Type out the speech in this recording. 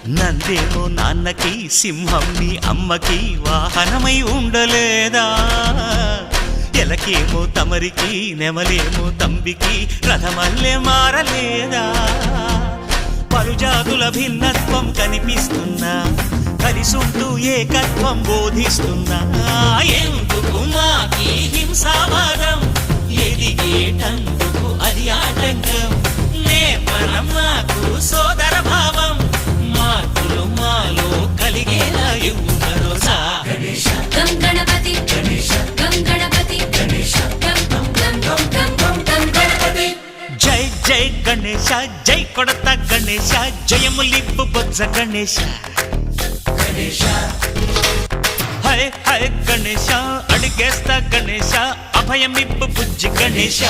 నందేమో నాన్నకి సింహం నీ అమ్మకి వాహనమై ఉండలేదా ఎలకేమో తమరికి నెమలేమో తంబికి రథమల్లే మారలేదా పలుజాతుల భిన్నత్వం కనిపిస్తున్నా కలిసుంటూ ఏకత్వం బోధిస్తున్నా ఎందుకు మాకి హింసావాదం ఎదిగేటందుకు అది ఆటంకం నేపరం మాకు సోదర భావం మార్పులు మాలో కలిగేలా ఇవ్వు భరోసా గం గణపతి గం గణపతి గం గణపతి జై జై గణేశ జై కొడత గణేశ జయములిప్పు బొజ్జ గణేశ హై హై గణేశ అడిగేస్తా గణేశ అభయమిప్పు బుజ్జి గణేశ